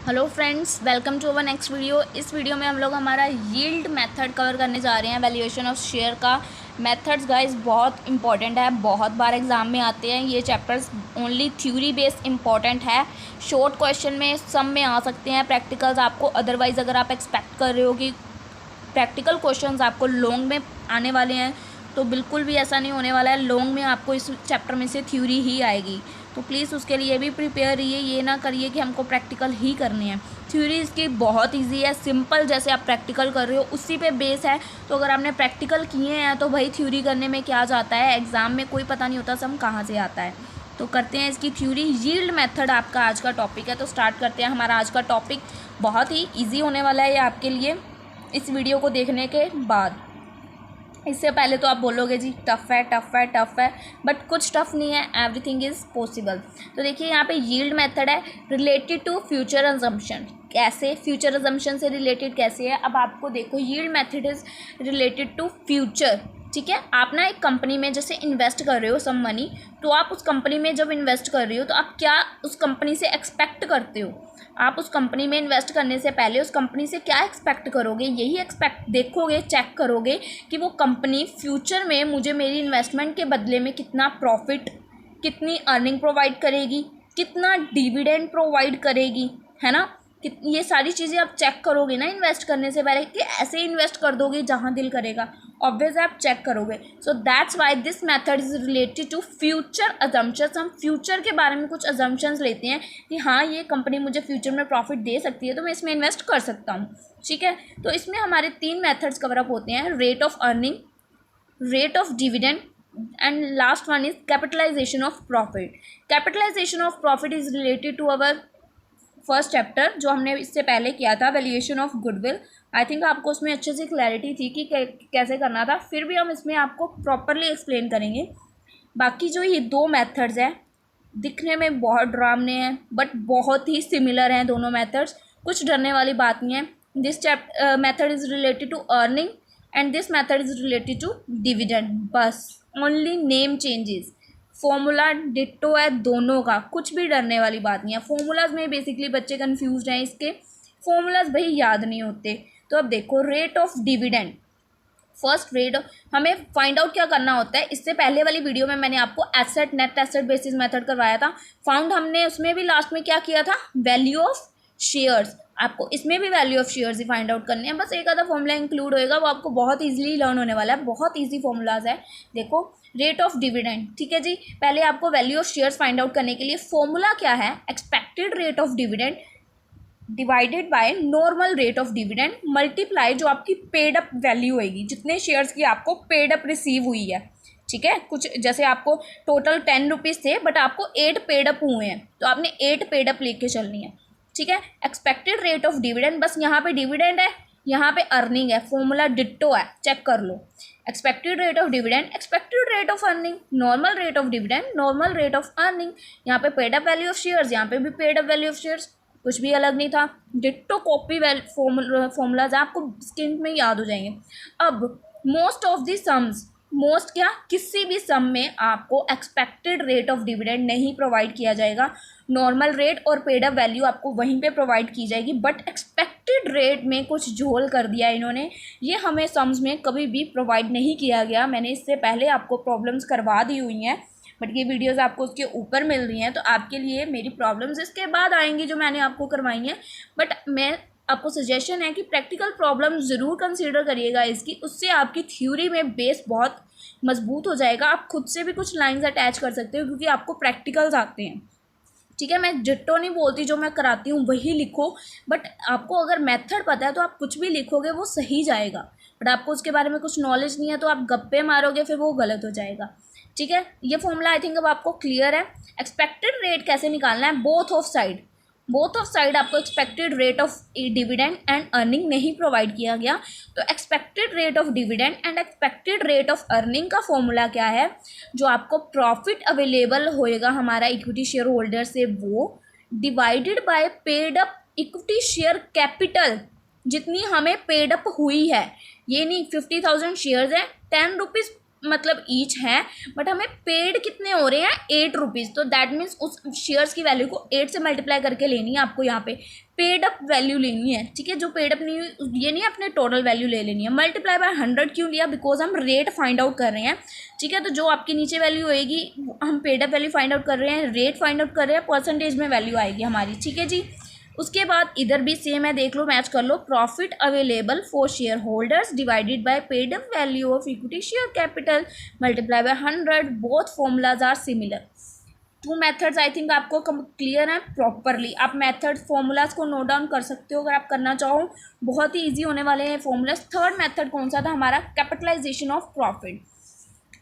Hello friends, welcome to our next video. इस video में हम लोग हमारा यील्ड मेथड कवर करने जा रहे हैं। वैल्यूएशन ऑफ शेयर का मेथड्स गाइस बहुत इंपॉर्टेंट है, बहुत बार एग्जाम में आते हैं ये chapters. Only theory based important है, शॉर्ट क्वेश्चन में सम में आ सकते हैं, प्रैक्टिकल्स आपको अदरवाइज़ अगर आप एक्सपेक्ट कर रहे हो कि प्रैक्टिकल क्वेश्चंस आपको लॉन्ग में आने वाले हैं तो बिल्कुल भी ऐसा नहीं होने वाला है। लॉन्ग में आपको इस चैप्टर में से थ्योरी ही आएगी, तो प्लीज़ उसके लिए भी प्रिपेयर रहिए। ये ना करिए कि हमको प्रैक्टिकल ही करने हैं। थ्योरी इसकी बहुत इजी है, सिंपल, जैसे आप प्रैक्टिकल कर रहे हो उसी पे बेस है। तो अगर आपने प्रैक्टिकल किए हैं तो भाई थ्योरी करने में क्या जाता है, एग्ज़ाम में कोई पता नहीं होता सम कहाँ से आता है। तो करते हैं इसकी थ्योरी। यील्ड मेथड आपका आज का टॉपिक है, तो स्टार्ट करते हैं। हमारा आज का टॉपिक बहुत ही ईजी होने वाला है ये आपके लिए इस वीडियो को देखने के बाद। इससे पहले तो आप बोलोगे जी टफ़ है टफ़ है टफ़ है, बट कुछ टफ़ नहीं है, एवरीथिंग इज़ पॉसिबल। तो देखिए यहाँ पे यील्ड मेथड है रिलेटेड टू फ्यूचर अजम्पशन। कैसे फ्यूचर अजम्पशन से रिलेटेड कैसे है, अब आपको देखो yield method is related to future. ठीक है, आप ना एक कंपनी में जैसे इन्वेस्ट कर रहे हो सम मनी, तो आप उस कंपनी में जब इन्वेस्ट कर रहे हो तो आप क्या उस कंपनी से एक्सपेक्ट करते हो। आप उस कंपनी में इन्वेस्ट करने से पहले उस कंपनी से क्या एक्सपेक्ट करोगे, यही एक्सपेक्ट देखोगे, चेक करोगे कि वो कंपनी फ्यूचर में मुझे मेरी इन्वेस्टमेंट के बदले में कितना प्रॉफिट, कितनी अर्निंग प्रोवाइड करेगी, कितना डिविडेंड प्रोवाइड करेगी, है ना। ये सारी चीज़ें आप चेक करोगे ना इन्वेस्ट करने से पहले, कि ऐसे इन्वेस्ट कर दोगे जहाँ दिल करेगा, ऑब्वियस आप चेक करोगे। So that's why this method is related to future assumptions. हम फ्यूचर के बारे में कुछ अजम्पशंस लेते हैं कि हाँ ये कंपनी मुझे फ्यूचर में प्रॉफिट दे सकती है तो मैं इसमें इन्वेस्ट कर सकता हूँ। ठीक है, तो इसमें हमारे 3 मेथड्स कवर अप होते हैं, rate of earning, rate of dividend and last one is capitalisation of profit. Capitalisation of profit is related to our first chapter जो हमने इससे पहले किया था, valuation of goodwill. I think आपको उसमें अच्छे से क्लैरिटी थी कि कैसे करना था, फिर भी हम इसमें आपको प्रॉपरली एक्सप्लेन करेंगे। बाकी जो ये 2 मेथड्स हैं दिखने में बहुत डरावने हैं बट बहुत ही सिमिलर हैं दोनों मेथड्स, कुछ डरने वाली बात नहीं है। This method is related to earning and this method is related to dividend, बस only name changes. Formula ditto है दोनों का, कुछ भी डरने वाली बात नहीं है। फॉर्मूलाज में बेसिकली बच्चे कंफ्यूज हैं, इसके फॉर्मूलाज भाई याद नहीं होते। तो अब देखो rate of dividend, first rate हमें फाइंड आउट क्या करना होता है। इससे पहले वाली वीडियो में मैंने आपको asset net asset basis method करवाया था, फाउंड हमने उसमें भी लास्ट में क्या किया था, वैल्यू ऑफ शेयर्स। आपको इसमें भी value of shares he find out करने हैं, बस एक आधा फॉर्मूला इंक्लूड होएगा, वो आपको बहुत ईजिली लर्न होने वाला है, बहुत ईजी फॉर्मूलाज है। देखो रेट ऑफ डिविडेंड, ठीक है जी, पहले आपको value of shares find out करने के लिए फॉर्मूला क्या है, expected rate of dividend divided by normal rate of dividend multiply जो आपकी पेड अप वैल्यू होगी, जितने शेयर्स की आपको पेड अप रिसीव हुई है। ठीक है, कुछ जैसे आपको टोटल 10 रुपीज़ थे बट आपको 8 पेड अप हुए हैं, तो आपने 8 पेड अप लेके चलनी है। ठीक है, एक्सपेक्टेड रेट ऑफ डिविडेंड, बस यहाँ पे डिविडेंड है, यहाँ पे अर्निंग है, फॉर्मूला डिट्टो है, चेक कर लो। Expected rate of dividend, expected rate of earning, normal rate of dividend, normal rate of earning, यहाँ पे paid up value of shares, यहाँ पे भी paid up value of shares, कुछ भी अलग नहीं था। डिट्टो कॉपी फॉर्मूलाज आपको स्किन में याद हो जाएंगे। अब most of the sums, most क्या, किसी भी सम में आपको एक्सपेक्टेड रेट ऑफ डिविडेंड नहीं प्रोवाइड किया जाएगा, नॉर्मल रेट और पेड अप वैल्यू आपको वहीं पे प्रोवाइड की जाएगी, बट एक्सपेक्टेड रेट में कुछ झोल कर दिया इन्होंने, ये हमें सम्स में कभी भी प्रोवाइड नहीं किया गया। मैंने इससे पहले आपको प्रॉब्लम्स करवा दी हुई हैं, बट ये वीडियोस आपको उसके ऊपर मिल रही हैं, तो आपके लिए मेरी प्रॉब्लम्स इसके बाद आएंगी जो मैंने आपको करवाई हैं। बट मैं आपको सजेशन है कि प्रैक्टिकल प्रॉब्लम ज़रूर कंसीडर करिएगा इसकी, उससे आपकी थ्योरी में बेस बहुत मजबूत हो जाएगा। आप खुद से भी कुछ लाइंस अटैच कर सकते हो क्योंकि आपको प्रैक्टिकल्स आते हैं। ठीक है, मैं डिट्टो नहीं बोलती, जो मैं कराती हूँ वही लिखो, बट आपको अगर मेथड पता है तो आप कुछ भी लिखोगे वो सही जाएगा, बट आपको उसके बारे में कुछ नॉलेज नहीं है तो आप गप्पे मारोगे फिर वो गलत हो जाएगा। ठीक है, ये फॉर्मूला आई थिंक अब आपको क्लियर है। एक्सपेक्टेड रेट कैसे निकालना है, both of side, both of side आपको expected rate of dividend and earning नहीं प्रोवाइड किया गया, तो expected rate of dividend and expected rate of earning का फॉर्मूला क्या है, जो आपको प्रॉफिट अवेलेबल होएगा हमारा इक्विटी शेयर होल्डर से, वो divided by paid up equity share capital, जितनी हमें पेड अप हुई है। ये नहीं 50,000 शेयर्स हैं, 10 रुपीज़ मतलब ईच है, बट हमें पेड कितने हो रहे हैं 8 रुपीज़। तो दैट मीन्स उस शेयर्स की वैल्यू को 8 से मल्टीप्लाई करके लेनी है आपको, यहाँ पे पेड अप वैल्यू लेनी है, ठीक है। जो पेड अप नहीं हुई ये नहीं अपने टोटल वैल्यू ले लेनी है। मल्टीप्लाई बाय 100 क्यों लिया, बिकॉज हम रेट फाइंड आउट कर रहे हैं, ठीक है। तो जो आपकी नीचे वैल्यू होएगी हम paid up value find out कर रहे हैं, रेट फाइंड आउट कर रहे हैं, परसेंटेज में वैल्यू आएगी हमारी, ठीक है जी। उसके बाद इधर भी सेम है, देख लो मैच कर लो। Profit available for shareholders divided by paid up value of equity share capital multiply by 100, both formulas are similar. Two methods I think आपको क्लियर है प्रॉपरली। आप मेथड फॉर्मूलाज को नोट डाउन कर सकते हो अगर आप करना चाहो, बहुत ही ईजी होने वाले हैं फॉर्मूलाज। थर्ड मेथड कौन सा था हमारा, कैपिटलाइजेशन ऑफ प्रॉफिट।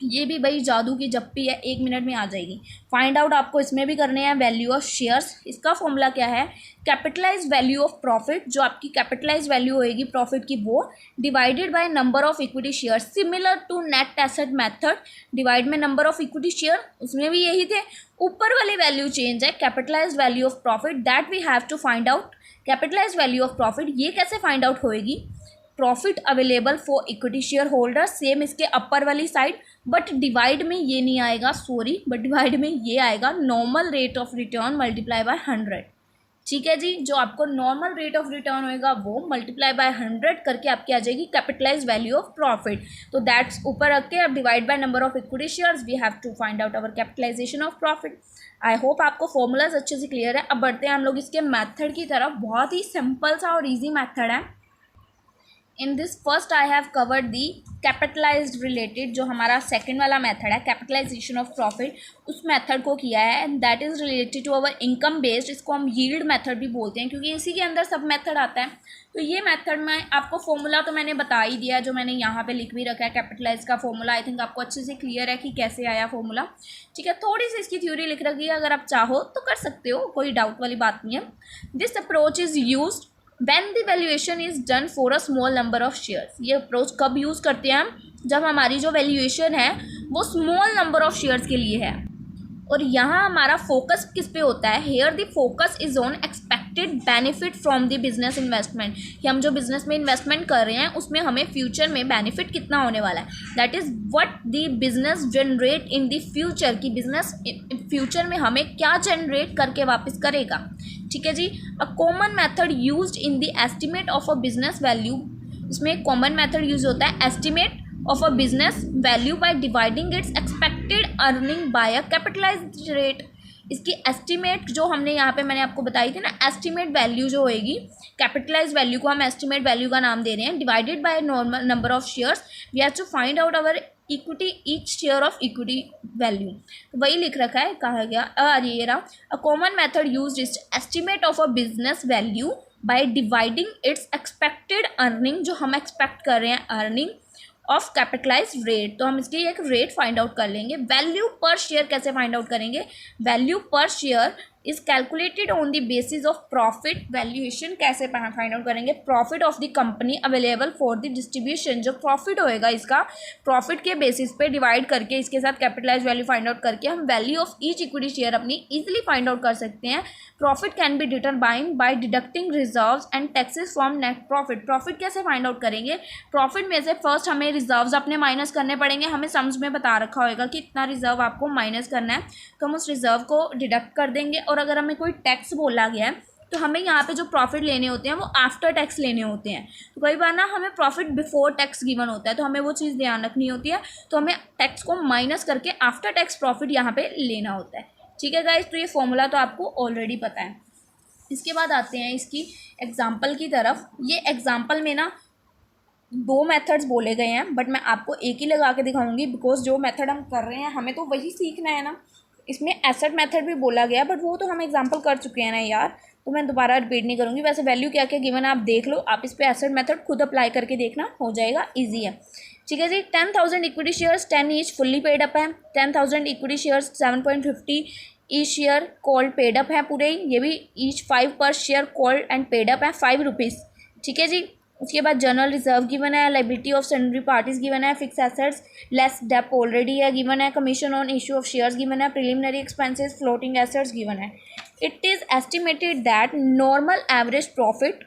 ये भी भाई जादू की जप्पी है, 1 मिनट में आ जाएगी। फाइंड आउट आपको इसमें भी करने हैं वैल्यू ऑफ शेयर्स। इसका फॉर्मूला क्या है, कैपिटलाइज वैल्यू ऑफ प्रॉफिट, जो आपकी कैपिटलाइज वैल्यू होएगी प्रॉफिट की वो divided by number of equity share, similar to net asset method. Divide में नंबर ऑफ इक्विटी शेयर, उसमें भी यही थे। ऊपर वाली वैल्यू चेंज है, capitalise value of profit, that we have to find out. Capitalise value of profit ये कैसे फाइंड आउट होएगी, profit available for equity share holder, same इसके अपर वाली साइड, बट डिवाइड में ये नहीं आएगा, सॉरी, बट डिवाइड में ये आएगा normal rate of return multiply by 100, ठीक है जी। जो आपको नॉर्मल रेट ऑफ रिटर्न होएगा वो मल्टीप्लाई बाय 100 करके आपकी आ जाएगी कैपिटलाइज वैल्यू ऑफ प्रॉफिट। तो दैट्स ऊपर रख के अब divide by number of equity shares, we have to find out our capitalisation of profit. I hope आपको फॉर्मूलाज अच्छे से क्लियर है। अब बढ़ते हैं हम लोग इसके मैथड की तरफ। बहुत ही सिंपल सा और ईजी मैथड है। In this first I have covered the capitalised related, जो हमारा सेकंड वाला मेथड है कैपिटलाइजेशन ऑफ प्रॉफिट, उस मेथड को किया है। That is related to our income based, इसको हम यील्ड मेथड भी बोलते हैं क्योंकि इसी के अंदर सब मेथड आता है। तो ये मेथड में आपको फॉर्मूला तो मैंने बता ही दिया, जो मैंने यहाँ पे लिख भी रखा है कैपिटलाइज का फॉर्मूला। आई थिंक आपको अच्छे से क्लियर है कि कैसे आया फॉर्मूला, ठीक है। थोड़ी सी इसकी थ्योरी लिख रखी है, अगर आप चाहो तो कर सकते हो, कोई डाउट वाली बात नहीं है। This approach is used when the valuation is done for a small number of shares। ये अप्रोच कब यूज़ करते हैं हम, जब हमारी जो वैल्यूएशन है वो स्मॉल नंबर ऑफ शेयर्स के लिए है। और यहाँ हमारा फोकस किस पे होता है, here the focus is on expected benefit from the business investment, कि हम जो बिजनेस में इन्वेस्टमेंट कर रहे हैं उसमें हमें फ्यूचर में बेनिफिट कितना होने वाला है। That is what the business generate in the future, की बिजनेस फ्यूचर में हमें क्या जनरेट करके वापस करेगा, ठीक है जी। A common method used in the estimate of a business value, इसमें कॉमन मेथड यूज होता है estimate of a business value by dividing its expected earning by a capitalized rate। इसकी एस्टिमेट जो हमने यहाँ पे मैंने आपको बताई थी ना, एस्टिमेट वैल्यू जो होएगी, कैपिटलाइज वैल्यू को हम एस्टिमेट वैल्यू का नाम दे रहे हैं, divided by normal number of shares, we have to find out our equity each share of equity value. तो वही लिख रखा है, कहा गया ये रहा, a common method used is estimate of a business value by dividing its expected earning, जो हम एक्सपेक्ट कर रहे हैं अर्निंग ऑफ कैपिटलाइज रेट। तो हम इसकी एक रेट फाइंड आउट कर लेंगे। वैल्यू पर शेयर कैसे फाइंड आउट करेंगे, value per share is calculated on the basis of profit. Valuation कैसे फाइंड आउट करेंगे, profit of the company available for the distribution, जो प्रॉफिट होएगा इसका प्रॉफिट के बेसिस पे डिवाइड करके इसके साथ कैपिटलाइज वैल्यू फाइंड आउट करके हम value of each equity share अपनी इजीली फाइंड आउट कर सकते हैं। Profit can be determined by deducting reserves and taxes from net profit. Profit कैसे फाइंड आउट करेंगे, प्रॉफिट में से फर्स्ट हमें रिजर्व्स अपने माइनस करने पड़ेंगे। हमें सम्स में बता रखा होगा कि इतना रिजर्व आपको माइनस करना है, तो हम उस रिजर्व को डिडक्ट कर देंगे। और अगर हमें कोई टैक्स बोला गया है तो हमें यहाँ पे जो प्रॉफिट लेने होते हैं वो आफ्टर टैक्स लेने होते हैं। तो कई बार ना हमें प्रॉफिट बिफोर टैक्स गिवन होता है, तो हमें वो चीज़ ध्यान रखनी होती है, तो हमें टैक्स को माइनस करके आफ्टर टैक्स प्रॉफिट यहाँ पे लेना होता है, ठीक है गाइस। तो ये फॉर्मूला तो आपको ऑलरेडी पता है। इसके बाद आते हैं इसकी एग्जाम्पल की तरफ। ये एग्जाम्पल में ना 2 मेथड्स बोले गए हैं, बट मैं आपको एक ही लगा के दिखाऊंगी, बिकॉज जो मेथड हम कर रहे हैं हमें तो वही सीखना है ना। इसमें एसेट मेथड भी बोला गया, बट वो तो हम एग्जांपल कर चुके हैं ना यार, तो मैं दोबारा रिपीट नहीं करूँगी। वैसे वैल्यू क्या क्या गिवन है आप देख लो, आप इस पे एसेट मेथड खुद अप्लाई करके देखना, हो जाएगा, ईजी है, ठीक है जी। 10,000 equity shares 10 each fully paid up है। 10,000 equity shares 7.50 each share called paid up है पूरे, ये भी each 5 per share called and paid up है 5 रुपीज़, ठीक है जी। उसके बाद जनरल रिजर्व गिवन है, liability of sundry parties given है, fix assets less dep already है गिवन है, commission on issue of shares given है, preliminary expenses floating assets given है। It is estimated that normal average profit,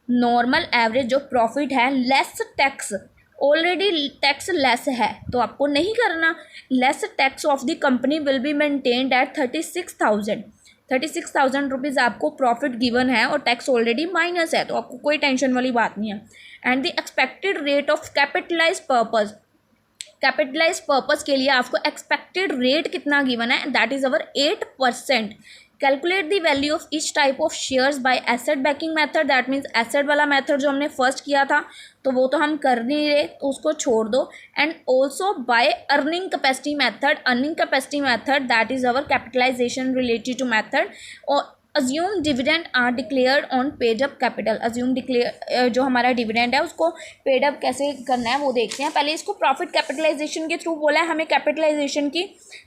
normal average जो profit है less tax already tax less है तो आपको नहीं करना। Less tax of the company will be maintained eight 36,000 rupees आपको प्रॉफिट गिवन है और टैक्स ऑलरेडी माइनस है, तो आपको कोई टेंशन वाली बात नहीं है। And the expected rate of capitalise purpose के लिए आपको एक्सपेक्टेड रेट कितना गिवन है, that is our 8%। Calculate the value of each type of shares by asset backing method, that means asset वाला मेथड जो हमने फर्स्ट किया था तो वो तो हम कर नहीं रहे, तो उसको छोड़ दो। And also by earning capacity method, that is our capitalization related to method. और assume dividend are declared on paid up capital, जो हमारा डिविडेंड है उसको पेड अप कैसे करना है वो देखते हैं। पहले इसको प्रॉफिट कैपिटलाइजेशन के थ्रू बोला है, हमें कैपिटलाइजेशन की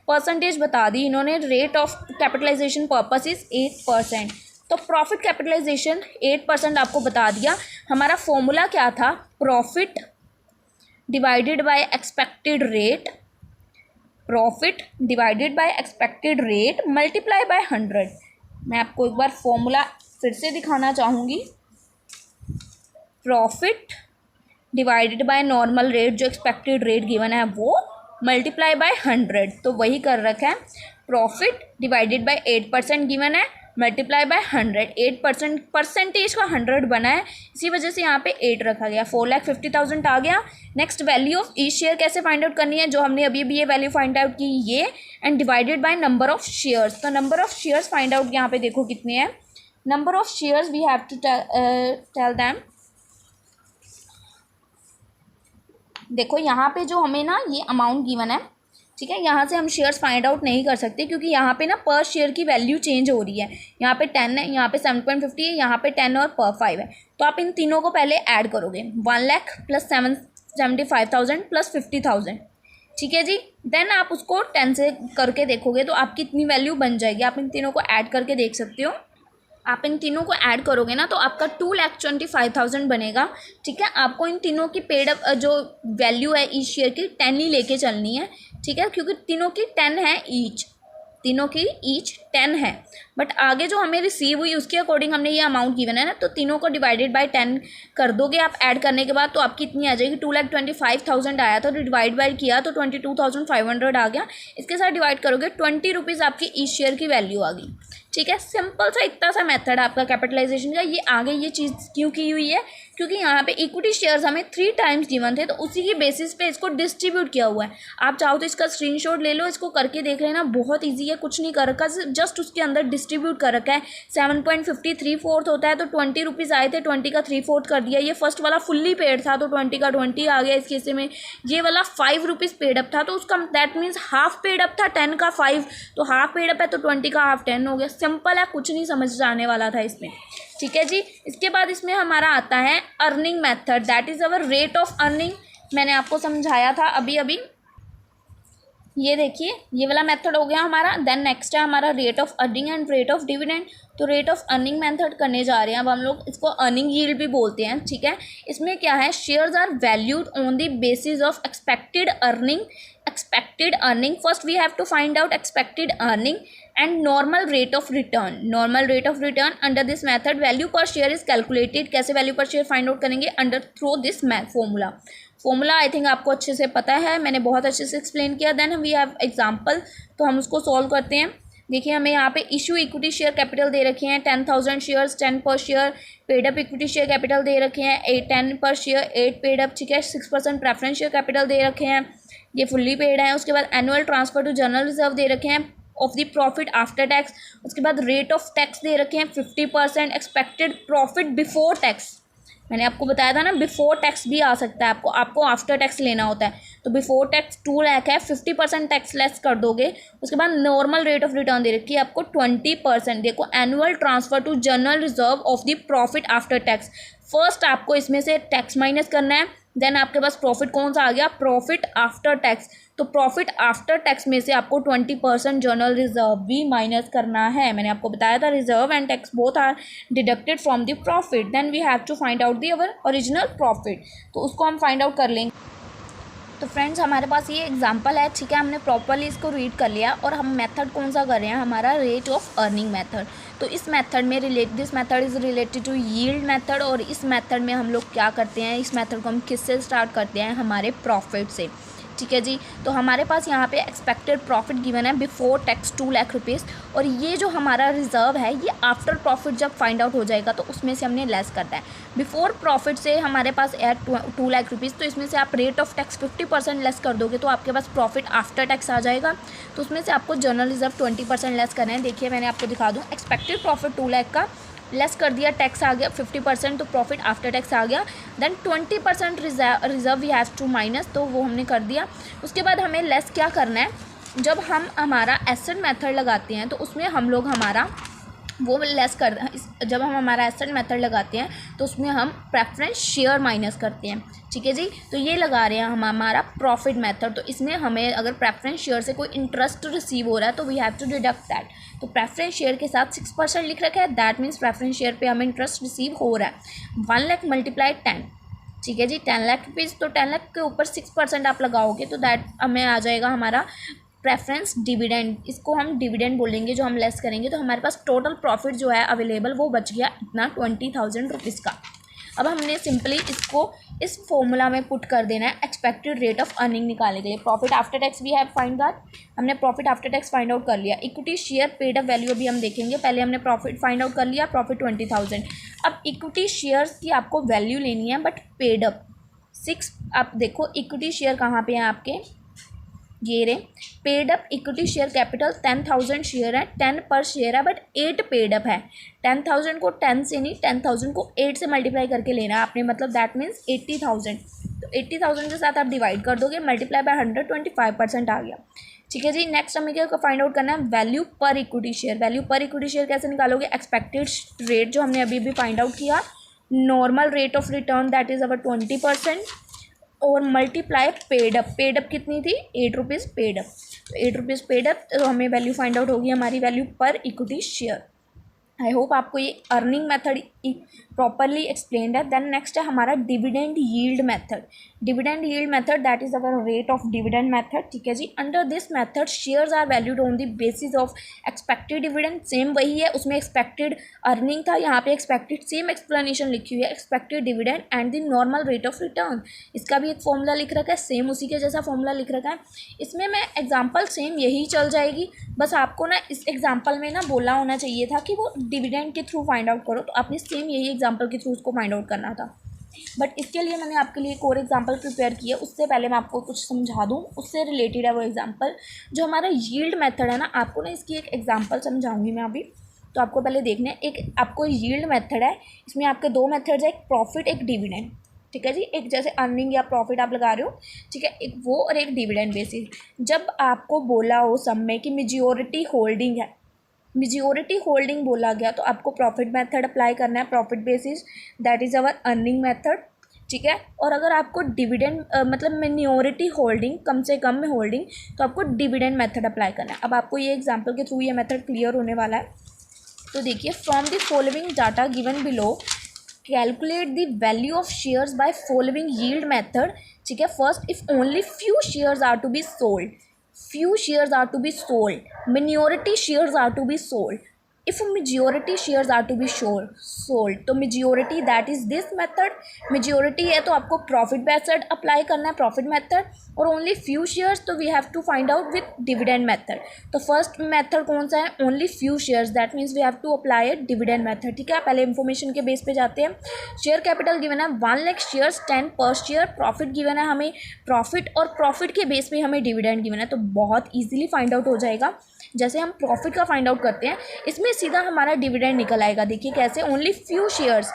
परसेंटेज बता दी इन्होंने। Rate of capitalisation purpose is 8%, तो प्रॉफिट कैपिटलाइजेशन 8% आपको बता दिया। हमारा फॉर्मूला क्या था, profit divided bye expected rate multiply by 100। मैं आपको एक बार फॉर्मूला फिर से दिखाना चाहूँगी। Profit divided by normal rate, जो एक्सपेक्टेड रेट गिवन है वो मल्टीप्लाई बाय 100, तो वही कर रखा है। प्रॉफिट डिवाइडेड बाय 8% गिवन है, मल्टीप्लाई बाय 100। 8% परसेंटेज का 100 बना है, इसी वजह से यहाँ पे 8 रखा गया। 4,50,000 आ गया। Next value of each share कैसे फाइंड आउट करनी है, जो हमने अभी ये वैल्यू फाइंड आउट की ये, and divided by number of shares. तो number of shares find out यहाँ पे देखो कितने हैं। Number of shares we have to tell them. देखो यहाँ पे जो हमें ना ये अमाउंट गिवन है, ठीक है, यहाँ से हम शेयर्स फाइंड आउट नहीं कर सकते क्योंकि यहाँ पे ना पर शेयर की वैल्यू चेंज हो रही है। यहाँ पे 10 है, यहाँ पे 7.50 है, यहाँ पे 10 और पर 5 है। तो आप इन तीनों को पहले ऐड करोगे, 1 लाख प्लस 75,000 प्लस 50,000, ठीक है जी। देन आप उसको 10 से करके देखोगे तो आपकी इतनी वैल्यू बन जाएगी। आप इन तीनों को ऐड करके देख सकते हो। आप इन तीनों को ऐड करोगे ना तो आपका 2,25,000 बनेगा, ठीक है। आपको इन तीनों की पेड अप जो वैल्यू है ईच शेयर की 10 ही लेके चलनी है, ठीक है, क्योंकि तीनों की 10 है ईच, 10 है। बट आगे जो हमें रिसीव हुई उसके अकॉर्डिंग हमने ये अमाउंट गिवन है ना, तो तीनों को डिवाइडेड बाय 10 कर दोगे आप ऐड करने के बाद, तो आपकी इतनी आ जाएगी। 2,25,000 आया था, तो डिवाइड बाय किया तो 22,500 आ गया। इसके साथ डिवाइड करोगे 20 रुपीज़ आपकी ईच शेयर की वैल्यू आ गई, ठीक है। सिंपल सा इतना सा मेथड आपका कैपिटलाइजेशन का। ये आगे ये चीज़ क्यों की हुई है, क्योंकि यहाँ पे इक्विटी शेयर्स हमें 3 टाइम्स गिवन थे, तो उसी की बेसिस पे इसको डिस्ट्रीब्यूट किया हुआ है। आप चाहो तो इसका स्क्रीनशॉट ले लो, इसको करके देख लेना, बहुत ईजी है, कुछ नहीं कर रखा, जस्ट उसके अंदर डिस्ट्रीब्यूट कर रखा है। 7.50 3/4 होता है, तो 20 रुपीज़ आए थे, 20 का 3/4 कर दिया। ये फर्स्ट वाला फुल्ली पेड था तो 20 का 20 आ गया। इस केस में ये वाला 5 रुपीज़ पेड अप था, तो उसका that means half paid up था, 10 का 5, तो हाफ पेड अप है तो 20 का हाफ 10 हो गया। सिंपल है, कुछ नहीं समझ जाने वाला था इसमें, ठीक है जी। इसके बाद इसमें हमारा आता है earning method, that is our rate of earning. मैंने आपको समझाया था अभी, ये देखिए ये वाला मेथड हो गया हमारा। देन नेक्स्ट है हमारा rate of earning and rate of dividend. तो रेट ऑफ अर्निंग मेथड करने जा रहे हैं अब हम लोग, इसको अर्निंग यील्ड भी बोलते हैं, ठीक है। इसमें क्या है, shares are valued on the basis of expected earning. First we have to find out expected earning and normal rate of return. Under this method value per share is calculated. कैसे value per share find out करेंगे, under through this formula I think आपको अच्छे से पता है, मैंने बहुत अच्छे से एक्सप्लेन किया। देन वी हैव एग्जांपल, तो हम उसको सॉल्व करते हैं। देखिए हमें यहाँ पे इशू इक्विटी शेयर कैपिटल दे रखे हैं 10,000 shares, 10 per share. Paid up equity share capital दे रखे हैं 10 पर शेयर, 8 पेड अप, ठीक है। 6% प्रेफरेंस शेयर कैपिटल दे रखे हैं, ये फुल्ली पेड है। उसके बाद annual transfer to general reserve दे रखे हैं of the profit after tax. उसके बाद रेट ऑफ टैक्स दे रखे हैं 50%। एक्सपेक्टेड प्रॉफिट बिफोर टैक्स, मैंने आपको बताया था ना बिफोर टैक्स भी आ सकता है, आपको आफ्टर टैक्स लेना होता है। तो बिफोर टैक्स 2 लाख है, 50% टैक्स लेस कर दोगे। उसके बाद नॉर्मल रेट ऑफ रिटर्न दे रखी है आपको 20%। देखो annual transfer to general reserve of the profit after tax. First आपको इसमें से टैक्स माइनस करना है, देन आपके पास प्रॉफिट कौन सा आ गया, प्रॉफिट आफ्टर टैक्स। तो प्रॉफिट आफ्टर टैक्स में से आपको 20% जनरल रिजर्व भी माइनस करना है। मैंने आपको बताया था reserve and tax both are deducted from the profit. Then we have to find out the our original profit, तो उसको हम फाइंड आउट कर लेंगे। तो फ्रेंड्स हमारे पास ये एग्जांपल है, ठीक है, हमने प्रॉपरली इसको रीड कर लिया और हम मेथड कौन सा कर रहे हैं, हमारा रेट ऑफ अर्निंग मेथड। तो इस मेथड में this method is related to yield method, और इस मेथड में हम लोग क्या करते हैं, इस मेथड को हम किससे स्टार्ट करते हैं, हमारे प्रॉफिट से, ठीक है जी। तो हमारे पास यहाँ पे एक्सपेक्टेड प्रॉफिट गिवन है बिफोर टैक्स 2 लाख रुपीज़, और ये जो हमारा रिजर्व है ये आफ्टर प्रॉफिट जब फाइंड आउट हो जाएगा तो उसमें से हमने लेस करना है। बिफोर प्रॉफिट से हमारे पास है 2 लाख रुपीज़, तो इसमें से आप रेट ऑफ टैक्स 50% लेस कर दोगे तो आपके पास प्रॉफिट आफ्टर टैक्स आ जाएगा। तो उसमें से आपको जनरल रिजर्व 20% लेस करना है। देखिए मैंने आपको दिखा दूँ, एक्सपेक्टेड प्रॉफिट 2 लाख का लेस कर दिया, टैक्स आ गया 50%, तो प्रॉफिट आफ्टर टैक्स आ गया। Then 20% reserve we have to minus, तो वो हमने कर दिया। उसके बाद हमें लेस क्या करना है, जब हम हमारा एसेट मेथड लगाते हैं तो उसमें हम लोग हमारा वो लेस कर जब हम हमारा एसेट मेथड लगाते हैं तो उसमें हम प्रेफरेंस शेयर माइनस करते हैं, ठीक है जी। तो ये लगा रहे हैं हम हमारा प्रॉफिट मेथड, तो इसमें हमें अगर प्रेफरेंस शेयर से कोई इंटरेस्ट रिसीव हो रहा है तो we have to deduct that. तो प्रेफरेंस शेयर के साथ 6% लिख रखा है, दैट मीन्स प्रेफरेंस शेयर पे हमें इंटरेस्ट रिसीव हो रहा है। 1 लाख मल्टीप्लाई 10, ठीक है जी, 10 लाख रुपीज़, तो 10 लाख के ऊपर 6% आप लगाओगे तो दैट हमें आ जाएगा हमारा प्रेफरेंस डिविडेंड, इसको हम डिविडेंड बोलेंगे जो हम लेस करेंगे। तो हमारे पास टोटल प्रॉफिट जो है अवेलेबल वो बच गया इतना 20,000 रुपीज़ का। अब हमने सिंपली इसको इस फॉर्मूला में पुट कर देना है एक्सपेक्टेड रेट ऑफ अर्निंग निकालने के लिए। Profit after tax we have find that, हमने profit after tax find out कर लिया। Equity share paid up value अभी हम देखेंगे, पहले हमने प्रॉफिट फाइंड आउट कर लिया, प्रॉफिट 20,000। अब इक्विटी शेयर्स की आपको वैल्यू लेनी है बट पेड अप 6। आप देखो इक्विटी शेयर कहाँ पे हैं आपके, ये रे paid up equity share capital 10,000 share है, 10 पर शेयर है बट 8 पेड अप है। 10,000 को 10 से नहीं, 10,000 को 8 से मल्टीप्लाई करके लेना है आपने, मतलब दैट मीन्स 80,000। तो 80,000 के साथ आप डिवाइड कर दोगे, मल्टीप्लाई बाय 100, 25% आ गया, ठीक है जी। नेक्स्ट हमें क्या फाइंड आउट करना है, वैल्यू पर इक्विटी शेयर। वैल्यू पर इक्विटी शेयर कैसे निकालोगे, एक्सपेक्टेड रेट जो हमने अभी भी फाइंड आउट किया, normal rate of return that is अवर 20%, और multiply paid up. Paid up कितनी थी, 8 रुपीज़ पेड अप, तो 8 रुपीज़ पेड अप, तो हमें वैल्यू फाइंड आउट होगी हमारी वैल्यू पर इक्विटी शेयर। आई होप आपको ये अर्निंग मेथड प्रॉपरली एक्सप्लेन्ड है। देन नेक्स्ट है हमारा dividend yield method. Dividend yield method that is our rate of dividend method, ठीक है जी। Under this method shares are valued on the basis of expected dividend, same वही है, उसमें expected earning था, यहाँ पे एक्सपेक्टेड, सेम एक्सप्लेनेशन लिखी हुई है, expected dividend and the normal rate of return. इसका भी एक फॉर्मूला लिख रखा है, सेम उसी के जैसा फॉर्मूला लिख रखा है। इसमें मैं एग्जाम्पल सेम यही चल जाएगी, बस आपको ना इस एग्जाम्पल में ना बोला होना चाहिए था कि वो डिविडेंड के थ्रू फाइंड आउट करो, तो आपने सेम यही एग्जाम्पल के थ्रू उसको फाइंड आउट करना था। बट इसके लिए मैंने आपके लिए एक और एग्जाम्पल प्रिपेयर किया, उससे पहले मैं आपको कुछ समझा दूँ, उससे रिलेटेड है वो एग्जाम्पल। जो हमारा यील्ड मेथड है ना, आपको ना इसकी एक एग्जाम्पल समझाऊंगी मैं अभी। तो आपको पहले देखना है, एक आपको यील्ड मेथड है, इसमें आपके दो मेथड्स है, एक प्रॉफिट एक डिविडेंड, ठीक है जी। एक जैसे अर्निंग या प्रॉफिट आप लगा रहे हो, ठीक है, एक वो, और एक डिविडेंड बेसिस। जब आपको बोला हो सब में कि मेजॉरिटी होल्डिंग है, मेजॉरिटी होल्डिंग बोला गया, तो आपको प्रॉफिट मेथड अप्लाई करना है, profit basis, that is our earning method, ठीक है। और अगर आपको डिविडेंड मतलब मिनॉरिटी होल्डिंग, कम से कम में होल्डिंग, तो आपको डिविडेंड मेथड अप्लाई करना है। अब आपको ये एग्जांपल के थ्रू ये मेथड क्लियर होने वाला है। तो देखिए, from the following data given below calculate the value of shares by following yield method, ठीक है। First, if only few shares are to be sold, few shares are to be sold, minority shares are to be sold, if majority shares are to be sold, तो majority that is this method, majority है तो आपको profit method apply करना है, profit method, और only few shares तो we have to find out with dividend method। तो first method कौन सा है, only few shares, that means we have to apply a dividend method, ठीक है। पहले information के बेस पे जाते हैं। शेयर कैपिटल गिवन है 1 lakh shares 10 per share, profit given है हमें प्रॉफिट, और प्रॉफिट के बेस पे हमें डिविडेंड गिवन है, तो बहुत ईजिली फाइंड आउट हो जाएगा। जैसे हम प्रॉफिट का फाइंड आउट करते हैं, इसमें सीधा हमारा डिविडेंड निकल आएगा। देखिए कैसे, ओनली फ्यू शेयर्स।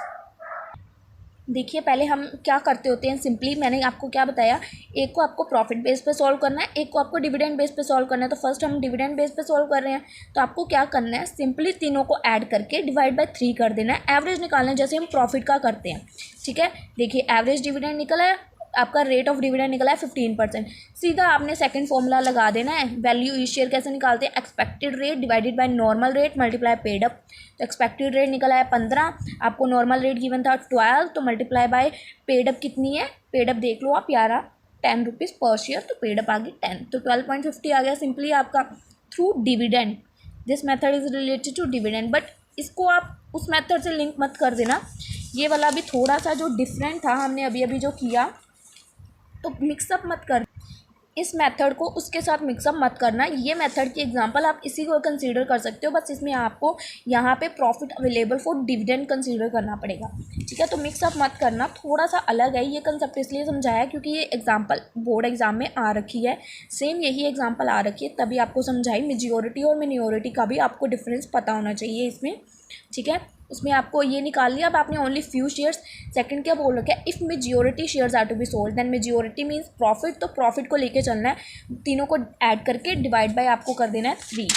देखिए पहले हम क्या करते होते हैं, सिंपली मैंने आपको क्या बताया, एक को आपको प्रॉफिट बेस पे सॉल्व करना है, एक को आपको डिविडेंड बेस पे सॉल्व करना है। तो फर्स्ट हम डिविडेंड बेस पे सॉल्व कर रहे हैं, तो आपको क्या करना है, सिंपली तीनों को ऐड करके डिवाइड बाय 3 कर देना है, एवरेज निकालना है जैसे हम प्रॉफिट का करते हैं, ठीक है। देखिए एवरेज डिविडेंड निकला है, आपका रेट ऑफ डिविडेंड निकला है 15%। सीधा आपने सेकंड फॉर्मूला लगा देना है, वैल्यू ई शेयर कैसे निकालते हैं, expected rate divided by normal rate multiply paid up. तो एक्सपेक्टेड रेट निकला है 15, आपको नॉर्मल रेट गिवन था 12, तो मल्टीप्लाई बाय पेड अप कितनी है, पेड अप देख लो आप यारा, ₹10 पर शेयर, तो पेड अप आ गई 10, तो 12.50 आ गया सिंपली आपका through dividend. This method is related to dividend, but इसको आप उस मेथड से लिंक मत कर देना। ये वाला भी थोड़ा सा जो डिफरेंट था हमने अभी अभी जो किया, तो मिक्सअप मत कर, इस मेथड को उसके साथ मिक्सअप मत करना। ये मेथड की एग्जांपल आप इसी को कंसीडर कर सकते हो, बस इसमें आपको यहाँ पे profit available for dividend consider करना पड़ेगा, ठीक है। तो मिक्सअप मत करना, थोड़ा सा अलग है ये कंसेप्ट, इसलिए समझाया क्योंकि ये एग्जांपल बोर्ड एग्जाम में आ रखी है, सेम यही एग्जाम्पल आ रखी है, तभी आपको समझाई। मेजॉरिटी और मिनॉरिटी का भी आपको डिफरेंस पता होना चाहिए इसमें, ठीक है। उसमें आपको ये निकाल लिया, अब आपने ओनली फ्यू शेयर्स। सेकंड क्या बोल रखा है, if majority shares are to be sold, then majority means profit, तो प्रॉफिट को लेके चलना है, तीनों को ऐड करके डिवाइड बाय आपको कर देना है 3।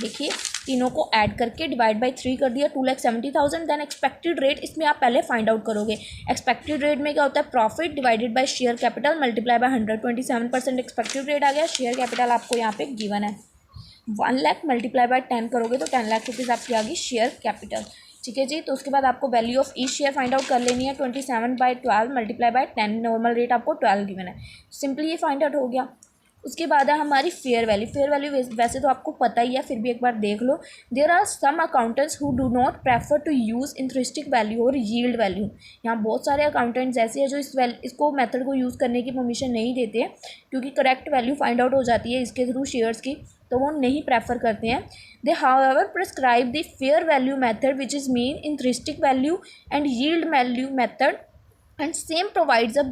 देखिए तीनों को ऐड करके डिवाइड बाय 3 कर दिया, 2,70,000। देन एक्सपेक्टेड रेट, इसमें आप पहले फाइंड आउट करोगे। एक्सपेक्टेड रेट में क्या होता है, profit divided by share capital multiply by 127% expected rate आ गया। शेयर कैपिटल आपको यहाँ पे गिवन है 1 लाख, मल्टीप्लाई बाय 10 करोगे तो 10 लाख रुपीज़ आपकी आ गई शेयर कैपिटल, ठीक है जी। तो उसके बाद आपको value of each share find out कर लेनी है, 27/12 मल्टीप्लाई बाय 10, नॉर्मल रेट आपको 12 गिवन है, सिंपली ये फाइंड आउट हो गया। उसके बाद है हमारी फेयर वैल्यू। फेयर वैल्यू वैसे तो आपको पता ही है, फिर भी एक बार देख लो। There are some accountants who do not prefer to use intrinsic value और यील्ड वैल्यू। यहाँ बहुत सारे अकाउंटेंट्स ऐसे हैं जो इसको मेथड को यूज़ करने की परमिशन नहीं देते हैं, क्योंकि करेक्ट वैल्यू फाइंड आउट हो जाती है इसके थ्रू शेयर्स की, तो वो नहीं प्रेफर करते हैं। They however prescribe the fair value method which is mean intrinsic value and yield value method, and same provides a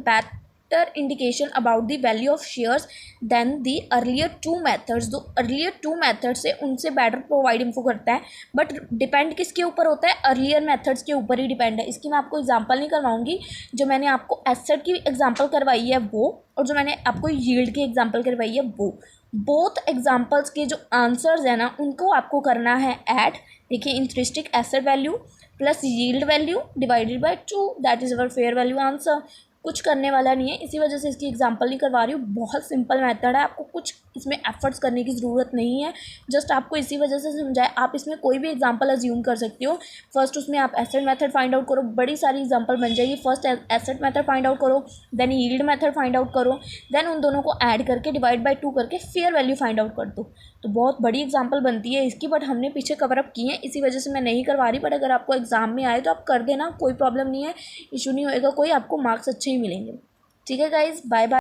better indication about the value of shares than the earlier two methods। जो earlier two methods से उनसे better provide info करता है, but depend किसके ऊपर होता है, earlier methods के ऊपर ही डिपेंड है। इसकी मैं आपको एग्जांपल नहीं करवाऊंगी, जो मैंने आपको एसेट की एग्जांपल करवाई है वो, और जो मैंने आपको यील्ड की एग्जांपल करवाई है वो, बोथ एग्जांपल्स के जो आंसर्स है ना उनको आपको करना है ऐड। देखिए intrinsic asset value plus yield value divided by 2, that is our fair value answer. कुछ करने वाला नहीं है, इसी वजह से इसकी एग्जांपल नहीं करवा रही हूँ। बहुत सिंपल मेथड है, आपको कुछ इसमें एफर्ट्स करने की ज़रूरत नहीं है, जस्ट आपको इसी वजह से समझाए। आप इसमें कोई भी एग्जांपल अज्यूम कर सकते हो। फर्स्ट उसमें आप एसेट मेथड फाइंड आउट करो, बड़ी सारी एग्जांपल बन जाएगी। First asset method find out करो, then yield method find out करो, देन उन दोनों को ऐड करके डिवाइड बाय 2 करके फेयर वैल्यू फाइंड आउट कर दो। तो बहुत बड़ी एग्जांपल बनती है इसकी, बट हमने पीछे कवर अप की है, इसी वजह से मैं नहीं करवा रही। बट अगर आपको एग्जाम में आए तो आप कर देना, कोई प्रॉब्लम नहीं है, इशू नहीं होएगा कोई, आपको मार्क्स अच्छे ही मिलेंगे। ठीक है गाइज, बाय बाय।